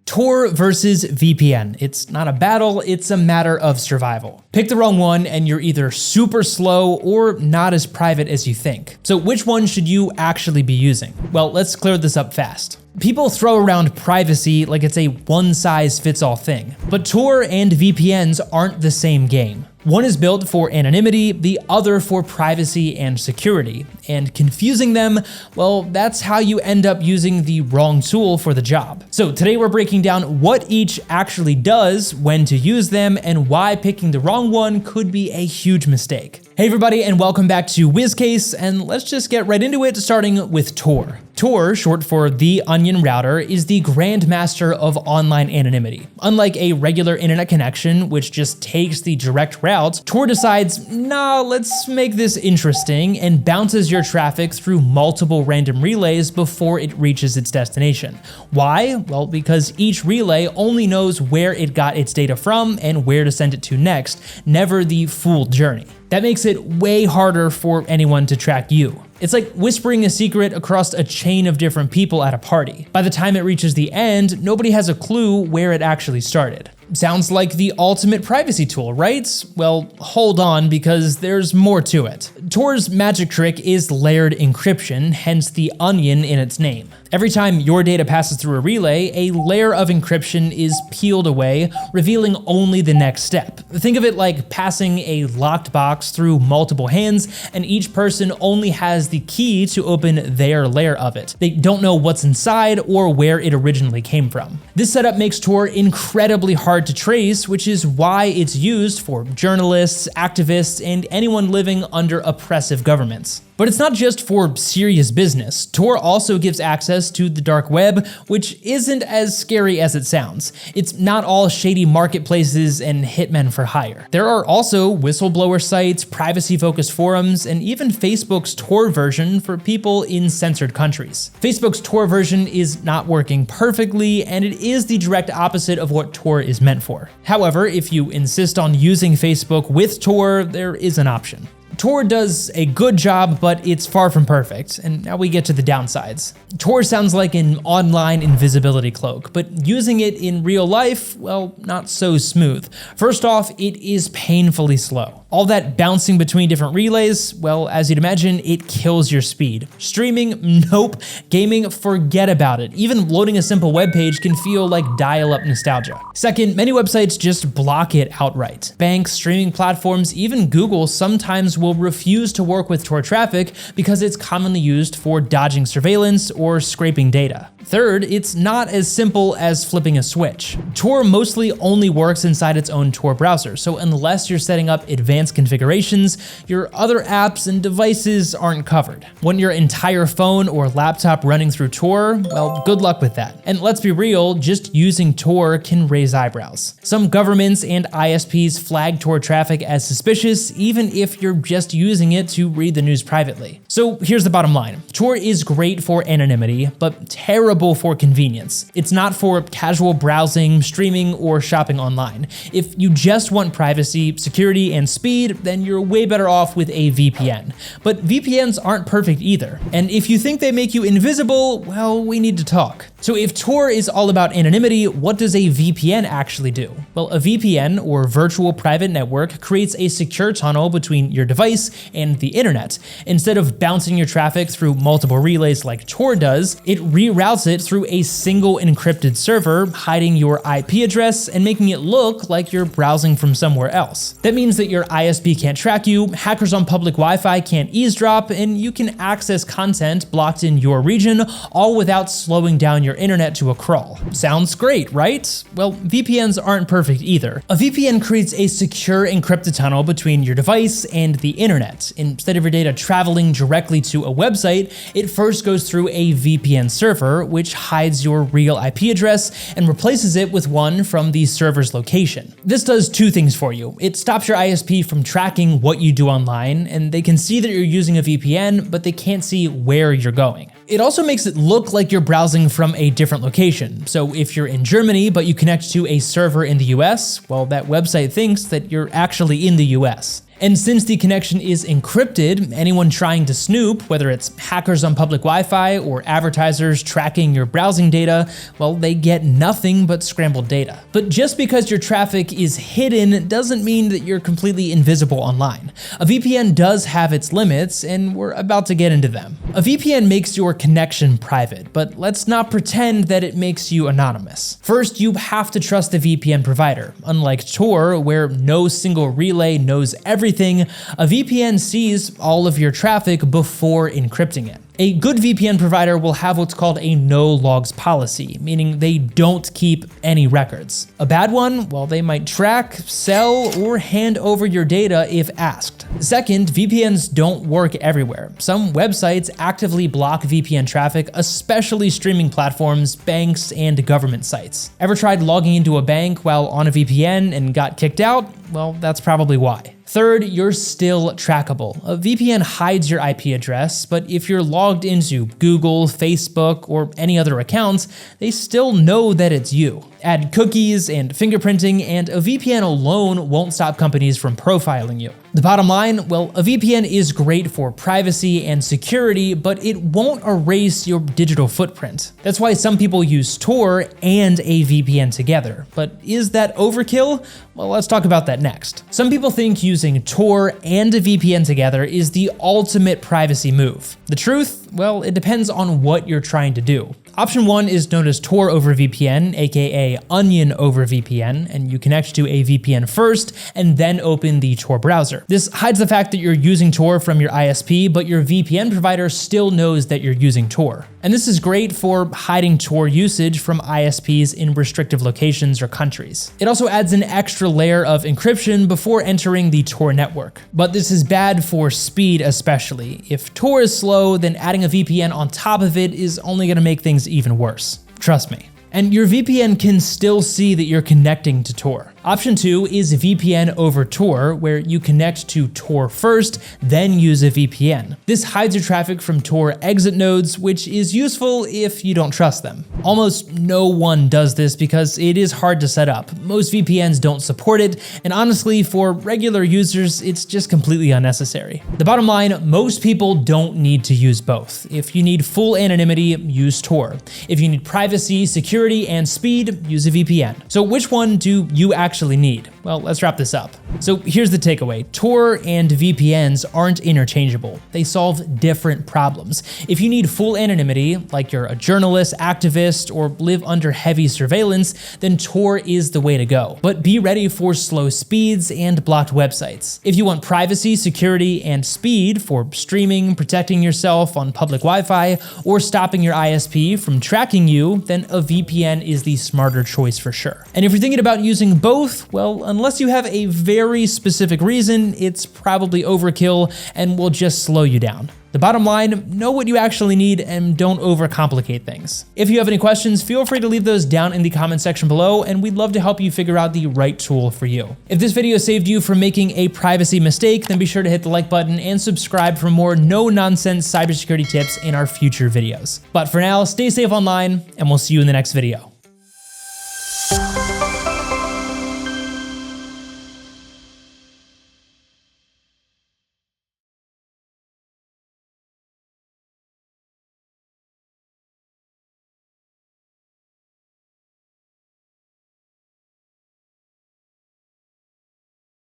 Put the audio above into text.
Tor versus VPN. It's not a battle, it's a matter of survival. Pick the wrong one and you're either super slow or not as private as you think. So which one should you actually be using? Well, let's clear this up fast. People throw around privacy like it's a one-size-fits-all thing, but Tor and VPNs aren't the same game. One is built for anonymity, the other for privacy and security. And confusing them, well, that's how you end up using the wrong tool for the job. So today we're breaking down what each actually does, when to use them, and why picking the wrong one could be a huge mistake. Hey everybody, and welcome back to WizCase, and let's just get right into it, starting with Tor. Tor, short for The Onion Router, is the grandmaster of online anonymity. Unlike a regular internet connection, which just takes the direct route, Tor decides, nah, let's make this interesting, and bounces your traffic through multiple random relays before it reaches its destination. Why? Well, because each relay only knows where it got its data from and where to send it to next, never the full journey. That makes it way harder for anyone to track you. It's like whispering a secret across a chain of different people at a party. By the time it reaches the end, nobody has a clue where it actually started. Sounds like the ultimate privacy tool, right? Well, hold on, because there's more to it. Tor's magic trick is layered encryption, hence the onion in its name. Every time your data passes through a relay, a layer of encryption is peeled away, revealing only the next step. Think of it like passing a locked box through multiple hands, and each person only has the key to open their layer of it. They don't know what's inside or where it originally came from. This setup makes Tor incredibly hard to trace, which is why it's used for journalists, activists, and anyone living under oppressive governments. But it's not just for serious business. Tor also gives access to the dark web, which isn't as scary as it sounds. It's not all shady marketplaces and hitmen for hire. There are also whistleblower sites, privacy-focused forums, and even Facebook's Tor version for people in censored countries. Facebook's Tor version is not working perfectly, and it is the direct opposite of what Tor is meant for. However, if you insist on using Facebook with Tor, there is an option. Tor does a good job, but it's far from perfect, and now we get to the downsides. Tor sounds like an online invisibility cloak, but using it in real life, well, not so smooth. First off, it is painfully slow. All that bouncing between different relays, well, as you'd imagine, it kills your speed. Streaming, nope. Gaming, forget about it. Even loading a simple web page can feel like dial-up nostalgia. Second, many websites just block it outright. Banks, streaming platforms, even Google sometimes will refuse to work with Tor traffic because it's commonly used for dodging surveillance or scraping data. Third, it's not as simple as flipping a switch. Tor mostly only works inside its own Tor browser, so unless you're setting up advanced configurations, your other apps and devices aren't covered. Want your entire phone or laptop running through Tor? Well, good luck with that. And let's be real, just using Tor can raise eyebrows. Some governments and ISPs flag Tor traffic as suspicious, even if you're just using it to read the news privately. So here's the bottom line. Tor is great for anonymity, but terrible for convenience. It's not for casual browsing, streaming, or shopping online. If you just want privacy, security, and speed, then you're way better off with a VPN. But VPNs aren't perfect either. And if you think they make you invisible, well, we need to talk. So if Tor is all about anonymity, what does a VPN actually do? Well, a VPN, or virtual private network, creates a secure tunnel between your device and the internet. Instead of bouncing your traffic through multiple relays like Tor does, it reroutes it through a single encrypted server, hiding your IP address and making it look like you're browsing from somewhere else. That means that your ISP can't track you, hackers on public Wi-Fi can't eavesdrop, and you can access content blocked in your region, all without slowing down your internet to a crawl. Sounds great, right? Well, VPNs aren't perfect either. A VPN creates a secure encrypted tunnel between your device and the internet. Instead of your data traveling directly to a website, it first goes through a VPN server, which hides your real IP address and replaces it with one from the server's location. This does two things for you. It stops your ISP from tracking what you do online, and they can see that you're using a VPN, but they can't see where you're going. It also makes it look like you're browsing from a different location. So if you're in Germany, but you connect to a server in the US, well, that website thinks that you're actually in the US. And since the connection is encrypted, anyone trying to snoop, whether it's hackers on public Wi-Fi or advertisers tracking your browsing data, well, they get nothing but scrambled data. But just because your traffic is hidden doesn't mean that you're completely invisible online. A VPN does have its limits, and we're about to get into them. A VPN makes your connection private, but let's not pretend that it makes you anonymous. First, you have to trust the VPN provider. Unlike Tor, where no single relay knows everything, a VPN sees all of your traffic before encrypting it. A good VPN provider will have what's called a no logs policy, meaning they don't keep any records. A bad one, well, they might track, sell, or hand over your data if asked. Second, VPNs don't work everywhere. Some websites actively block VPN traffic, especially streaming platforms, banks, and government sites. Ever tried logging into a bank while on a VPN and got kicked out? Well, that's probably why. Third, you're still trackable. A VPN hides your IP address, but if you're logged into Google, Facebook, or any other accounts, they still know that it's you. Add cookies and fingerprinting, and a VPN alone won't stop companies from profiling you. The bottom line, well, a VPN is great for privacy and security, but it won't erase your digital footprint. That's why some people use Tor and a VPN together. But is that overkill? Well, let's talk about that next. Some people think using Tor and a VPN together is the ultimate privacy move. The truth? Well, it depends on what you're trying to do. Option 1 is known as Tor over VPN, aka Onion over VPN, and you connect to a VPN first and then open the Tor browser. This hides the fact that you're using Tor from your ISP, but your VPN provider still knows that you're using Tor. And this is great for hiding Tor usage from ISPs in restrictive locations or countries. It also adds an extra layer of encryption before entering the Tor network. But this is bad for speed especially. If Tor is slow, then adding a VPN on top of it is only going to make things even worse. Trust me. And your VPN can still see that you're connecting to Tor. Option 2 is VPN over Tor, where you connect to Tor first, then use a VPN. This hides your traffic from Tor exit nodes, which is useful if you don't trust them. Almost no one does this because it is hard to set up. Most VPNs don't support it, and honestly, for regular users, it's just completely unnecessary. The bottom line, most people don't need to use both. If you need full anonymity, use Tor. If you need privacy, security, and speed, use a VPN. So which one do you actually need? Well, let's wrap this up. So here's the takeaway. Tor and VPNs aren't interchangeable. They solve different problems. If you need full anonymity, like you're a journalist, activist, or live under heavy surveillance, then Tor is the way to go. But be ready for slow speeds and blocked websites. If you want privacy, security, and speed for streaming, protecting yourself on public Wi-Fi, or stopping your ISP from tracking you, then a VPN is the smarter choice for sure. And if you're thinking about using both, well, unless you have a very specific reason, it's probably overkill and will just slow you down. The bottom line, know what you actually need and don't overcomplicate things. If you have any questions, feel free to leave those down in the comment section below, and we'd love to help you figure out the right tool for you. If this video saved you from making a privacy mistake, then be sure to hit the like button and subscribe for more no-nonsense cybersecurity tips in our future videos. But for now, stay safe online, and we'll see you in the next video.